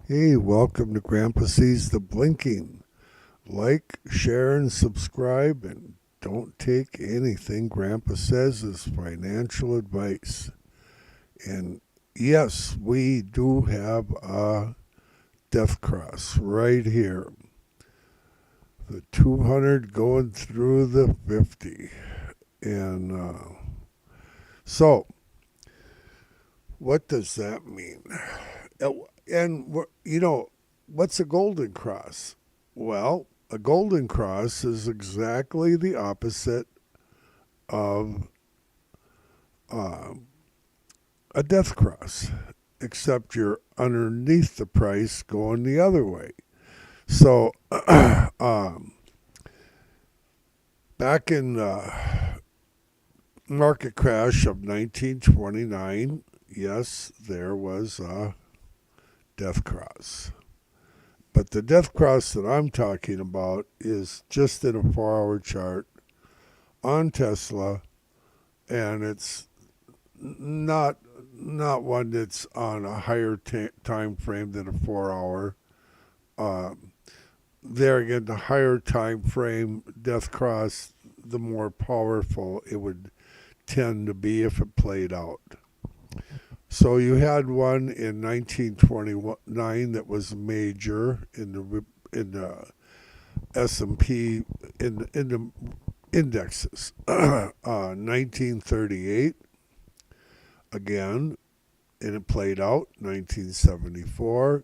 Hey, welcome to Grandpa Sees the Blinking. Like, share, and subscribe, and don't take anything Grandpa says as financial advice. And yes, we do have a death cross right here. The 200 going through the 50. And so, what does that mean? And, what's a golden cross? Well, a golden cross is exactly the opposite of uh, a death cross, except you're underneath the price going the other way. So, back in the market crash of 1929, yes, there was a death cross. But the death cross that I'm talking about is just in a 4-hour chart on Tesla, and it's not not one that's on a higher time frame than a 4 hour. Um, there again, the higher time frame death cross, the more powerful it would tend to be if it played out. So you had one in 1929 that was major in the S&P in the indexes. 1938 again, and it played out 1974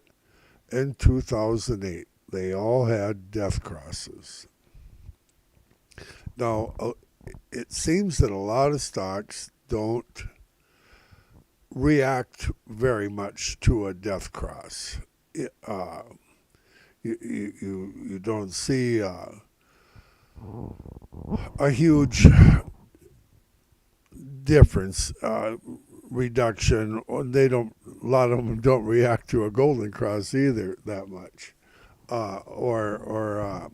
and 2008. They all had death crosses. Now, it seems that a lot of stocks don't react very much to a death cross. Uh, you don't see a huge difference reduction. They don't. A lot of them don't react to a golden cross either that much, or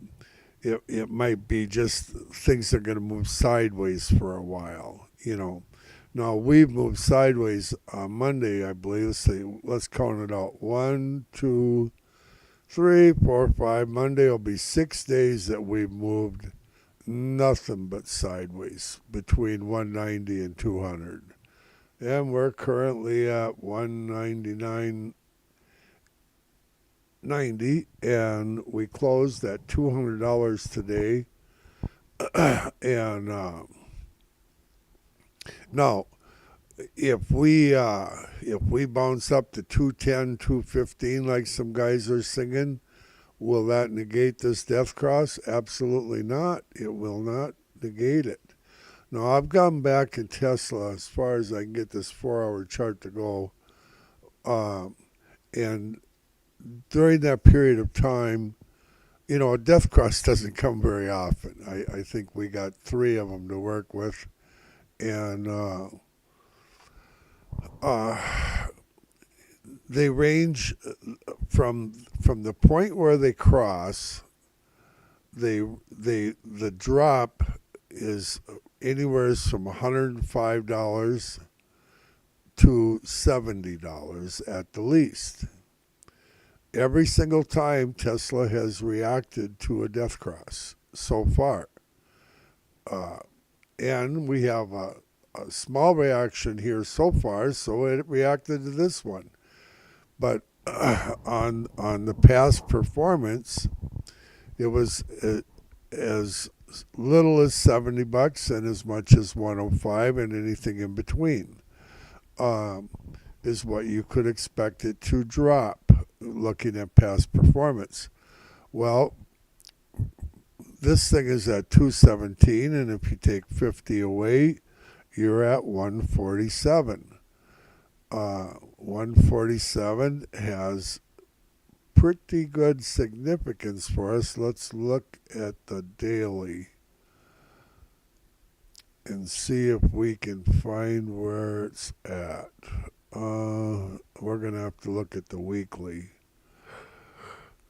it might be just things are going to move sideways for a while. Now we've moved sideways on Monday, I believe. Let's see. Let's count it out. 1, 2, 3, 4, 5. Monday will be 6 days that we've moved nothing but sideways between 190 and 200. And we're currently at 199.90, and we closed at $200 today. And now, if we bounce up to 210, 215, like some guys are singing, will that negate this death cross? Absolutely not. It will not negate it. Now, I've gone back in Tesla as far as I can get this 4-hour chart to go. And during that period of time, a death cross doesn't come very often. I think we got three of them to work with. And uh, they range from the point where they cross. The drop is anywhere from $105 to $70 at the least. Every single time Tesla has reacted to a death cross so far. Uh, and we have a small reaction here so far, so it reacted to this one. But on the past performance, it was as little as $70 and as much as 105, and anything in between um, is what you could expect it to drop looking at past performance. Well, this thing is at 217, and if you take 50 away, you're at 147. 147 has pretty good significance for us. Let's look at the daily and see if we can find where it's at. We're going to have to look at the weekly,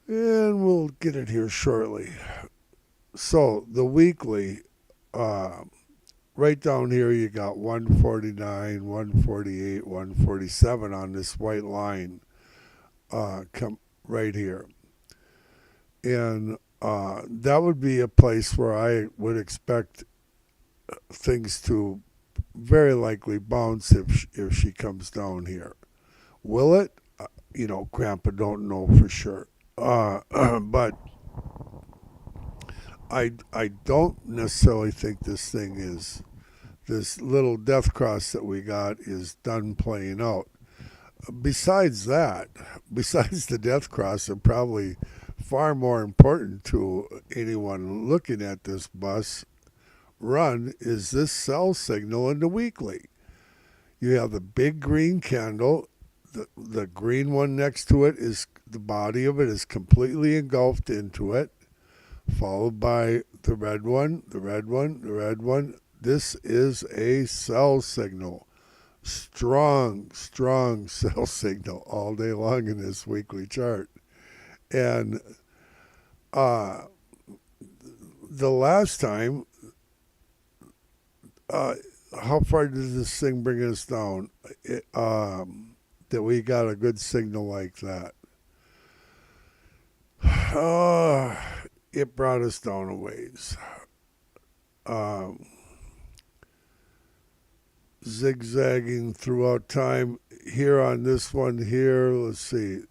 and we'll get it here shortly. So, the weekly, uh, right down here, you got 149, 148, 147 on this white line. right here. And that would be a place where I would expect things to very likely bounce if she comes down here. Will it? Grandpa don't know for sure. But I don't necessarily think this little death cross that we got is done playing out. Besides the death cross, and probably far more important to anyone looking at this bus run, is this cell signal in the weekly. You have the big green candle. The green one next to it is the body of it is completely engulfed into it, followed by the red one, the red one, the red one. This is a cell signal. Strong cell signal all day long in this weekly chart. And the last time, how far did this thing bring us down? That we got a good signal like that. It brought us down a ways. Zigzagging throughout time here on this one here. Let's see.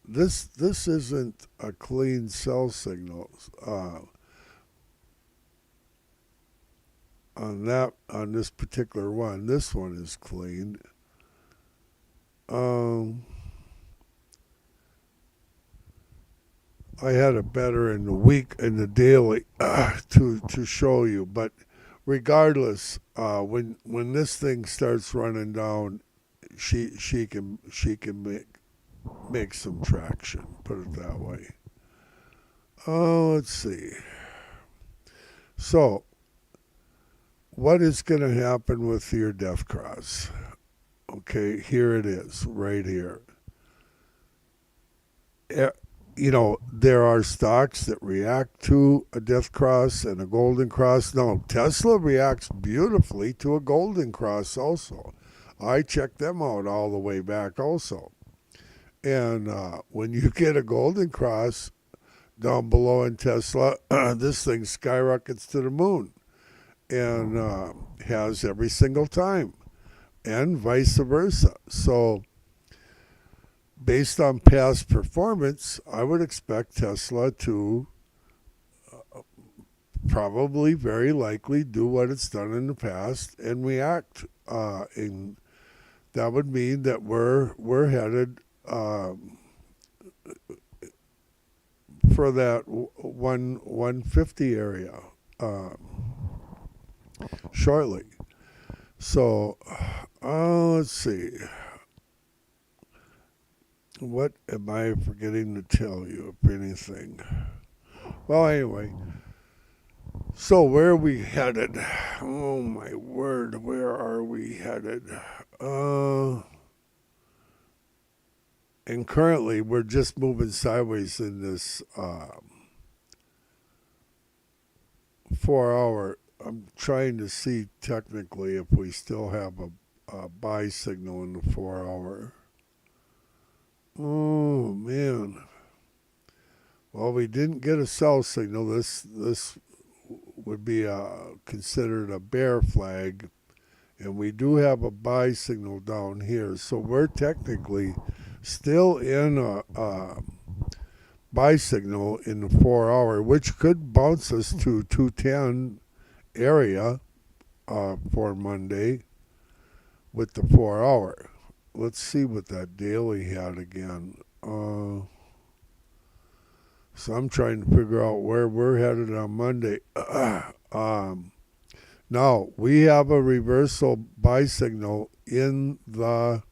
This isn't a clean cell signal. On this particular one, this one is clean. I had a better in the daily to show you, but regardless, when this thing starts running down, she can make some traction. Put it that way. Let's see. So, what is going to happen with your death cross? Okay, here it is, right here. There are stocks that react to a death cross and a golden cross. No, Tesla reacts beautifully to a golden cross also. I checked them out all the way back also. And when you get a golden cross down below in Tesla, this thing skyrockets to the moon and has every single time, and vice versa. So based on past performance, I would expect Tesla to probably very likely do what it's done in the past and react. And that would mean that we're headed for that 150 area shortly. So let's see. What am I forgetting to tell you, if anything? Well, anyway. So where are we headed? Oh my word, where are we headed? And currently we're just moving sideways in this 4 hour. I'm trying to see technically if we still have a buy signal in the 4 hour. Oh man. Well, we didn't get a sell signal. This would be considered a bear flag, and we do have a buy signal down here. So we're technically still in a buy signal in the 4 hour, which could bounce us to 210 area for Monday with the 4 hour. Let's see what that daily had again. So I'm trying to figure out where we're headed on Monday. Now, we have a reversal buy signal in the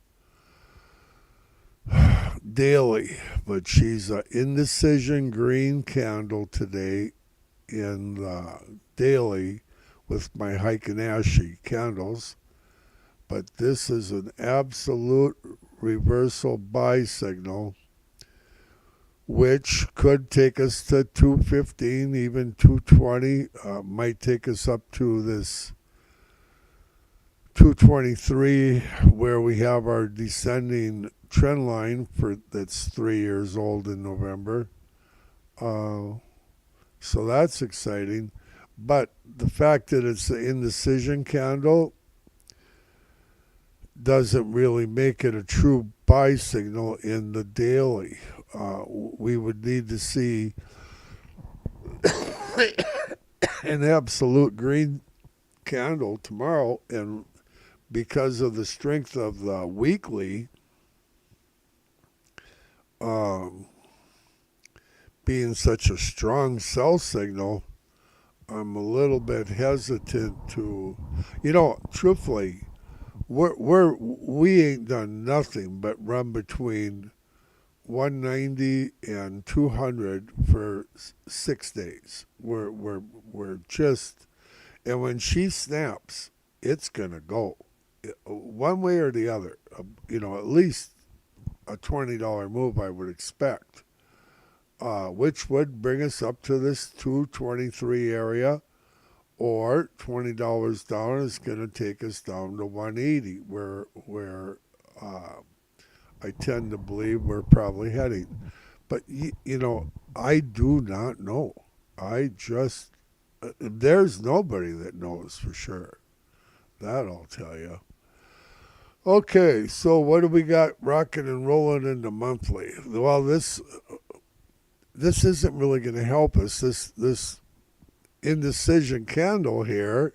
daily, but she's an indecision green candle today in the daily with my Heikin-Ashi candles. But this is an absolute reversal buy signal, which could take us to 215, even 220. Might take us up to this 223, where we have our descending trend line that's 3 years old in November. So that's exciting. But the fact that it's the indecision candle doesn't really make it a true buy signal in the daily. We would need to see an absolute green candle tomorrow, and because of the strength of the weekly being such a strong sell signal, I'm a little bit hesitant to, truthfully, we ain't done nothing but run between 190 and 200 for 6 days. We're just, and when she snaps, it's gonna go one way or the other. At least a $20 move I would expect, which would bring us up to this 223 area, or $20 down is going to take us down to 180, where I tend to believe we're probably heading. But I do not know. There's nobody that knows for sure. That I'll tell you. Okay, so what do we got rocking and rolling into monthly? Well, this isn't really going to help us. This indecision candle here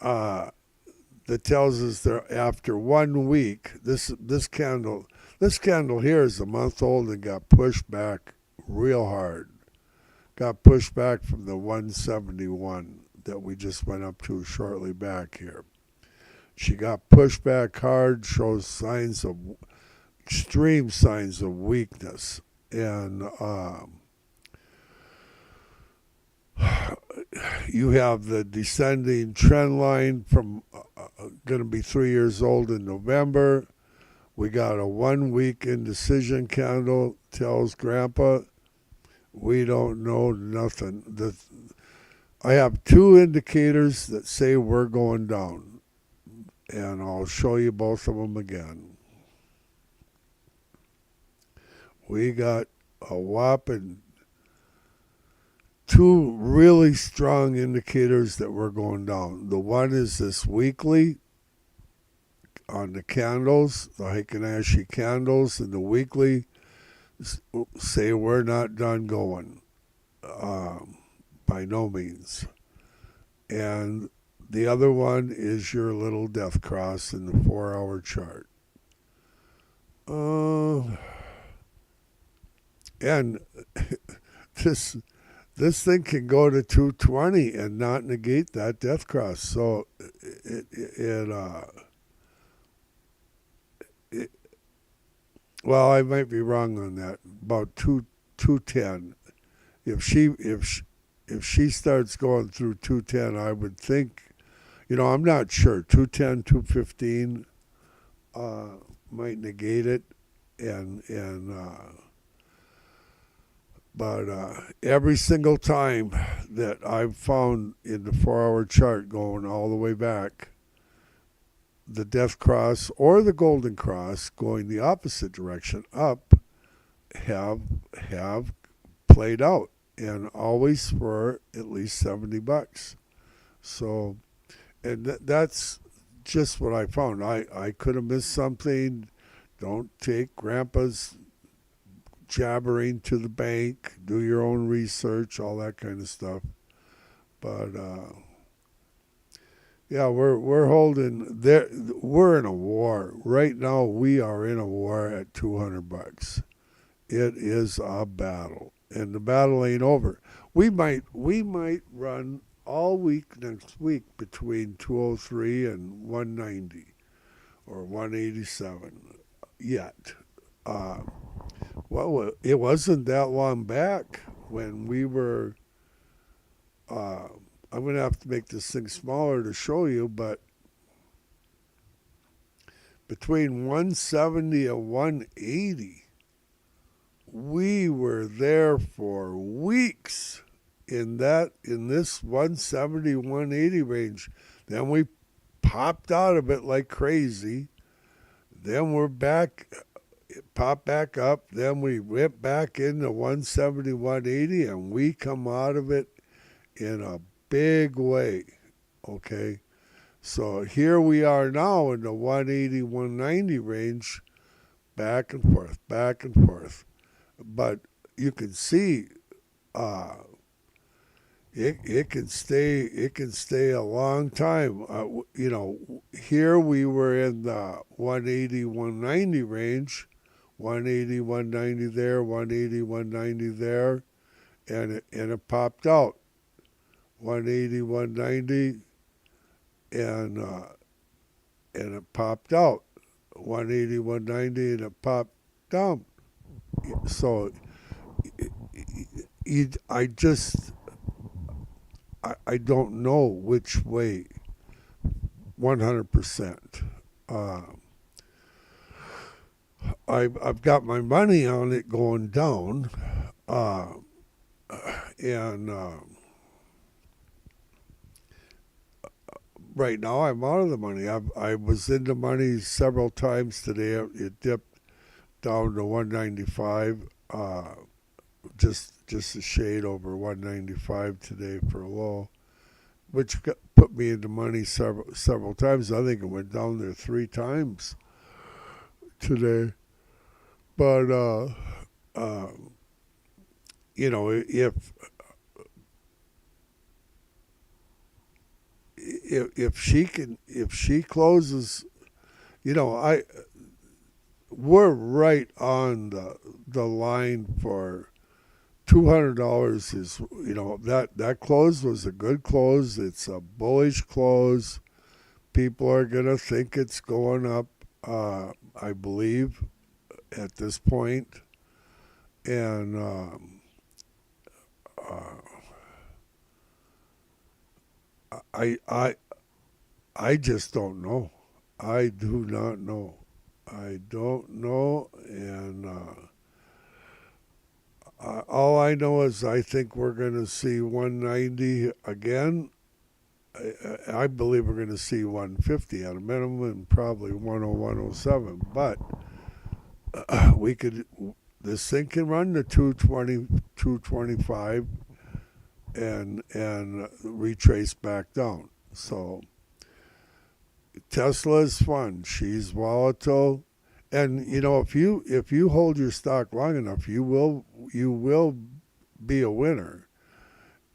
that tells us that after 1 week, this candle here is a month old and got pushed back real hard. Got pushed back from the 171 that we just went up to shortly back here. She got pushed back hard, shows extreme signs of weakness. And you have the descending trend line from going to be 3 years old in November. We got a 1 week indecision candle, tells Grandpa we don't know nothing. I have 2 indicators that say we're going down, and I'll show you both of them again. We got a whopping 2 really strong indicators that we're going down. The one is this weekly on the candles, the Heikin-Ashi candles, and the weekly say we're not done going, by no means. And the other one is your little death cross in the 4-hour chart. And this thing can go to 220 and not negate that death cross. So well, I might be wrong on that. About 210. If she starts going through 210, I would think, I'm not sure. 210, 215 might negate it, but every single time that I've found in the 4-hour chart going all the way back, the death cross or the golden cross going the opposite direction up have played out, and always for at least $70. So, and that's just what I found. I could have missed something. Don't take Grandpa's jabbering to the bank. Do your own research, all that kind of stuff. But yeah, we're holding there. We're in a war right now. We are in a war at $200. It is a battle, and the battle ain't over. We might run all week next week between 203 and 190 or 187 yet. Well, it wasn't that long back when we were. I'm going to have to make this thing smaller to show you, but between 170 and 180, we were there for weeks in this 170, 180 range. Then we popped out of it like crazy. Then we're back it popped back up. Then we went back into 170, 180, and we come out of it in a big way. Okay, so here we are now in the 180, 190 range, back and forth, back and forth. But you can see it can stay a long time. Here we were in the 180, 190 range, 180, 190 there, 180, 190 there, and it popped out 180, 190, and it popped out 180, 190, and it popped down. So I just I don't know which way 100%. I've got my money on it going down, uh, and right now I'm out of the money. I was in the money several times today. It dipped down to 195, just a shade over 195 today for a low, which put me into money several times. I think it went down there 3 times today. But uh, if she closes, I we're right on the line for $200. Is that close was a good close. It's a bullish close. People are gonna think it's going up. I believe at this point, and I just don't know. I do not know. I don't know, and all I know is I think we're going to see 190 again. I believe we're going to see 150 at a minimum, and probably 101, 107. But we could. This thing can run to 220, 225, and retrace back down. So Tesla is fun. She's volatile, and if you hold your stock long enough, you will be a winner.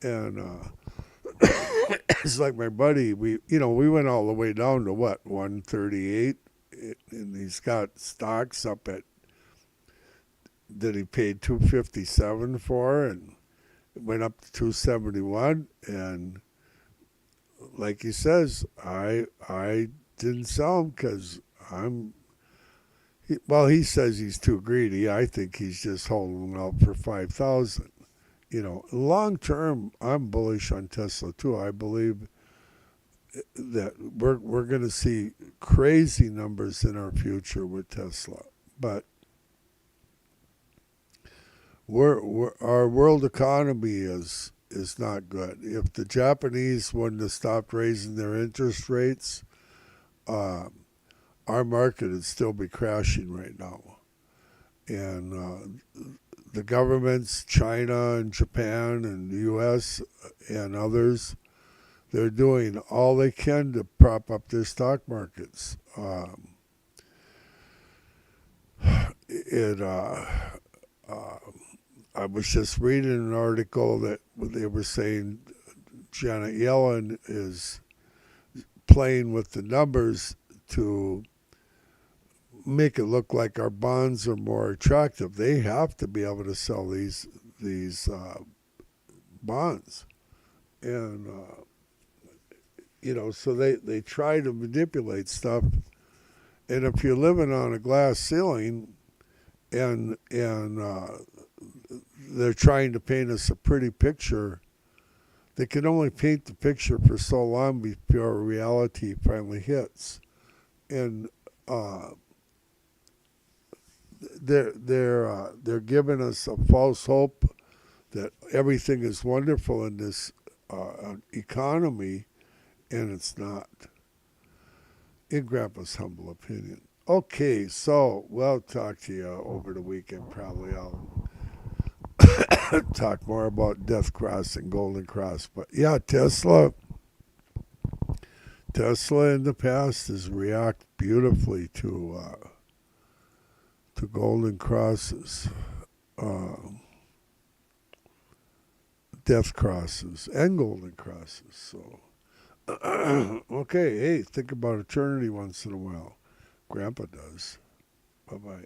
And it's like my buddy. We went all the way down to what 138, and he's got stocks up at that he paid 257 for, and it went up to 271, and like he says, I didn't sell him because he says he's too greedy. I think he's just holding out for 5,000. Long term, I'm bullish on Tesla too. I believe that we're going to see crazy numbers in our future with Tesla, but our world economy is not good. If the Japanese wouldn't have stopped raising their interest rates, our market would still be crashing right now. And the governments, China and Japan and the U.S. and others, they're doing all they can to prop up their stock markets. I was just reading an article that they were saying Janet Yellen is playing with the numbers to make it look like our bonds are more attractive. They have to be able to sell these bonds, and so they try to manipulate stuff. And if you're living on a glass ceiling, and they're trying to paint us a pretty picture, they can only paint the picture for so long before reality finally hits. And they're giving us a false hope that everything is wonderful in this economy, and it's not. In Grandpa's humble opinion. Okay, so we'll talk to you over the weekend. Probably I'll talk more about Death Cross and Golden Cross. But yeah, Tesla in the past has reacted beautifully to Golden Crosses, uh, Death Crosses, and Golden Crosses. So okay, hey, think about eternity once in a while. Grandpa does. Bye bye.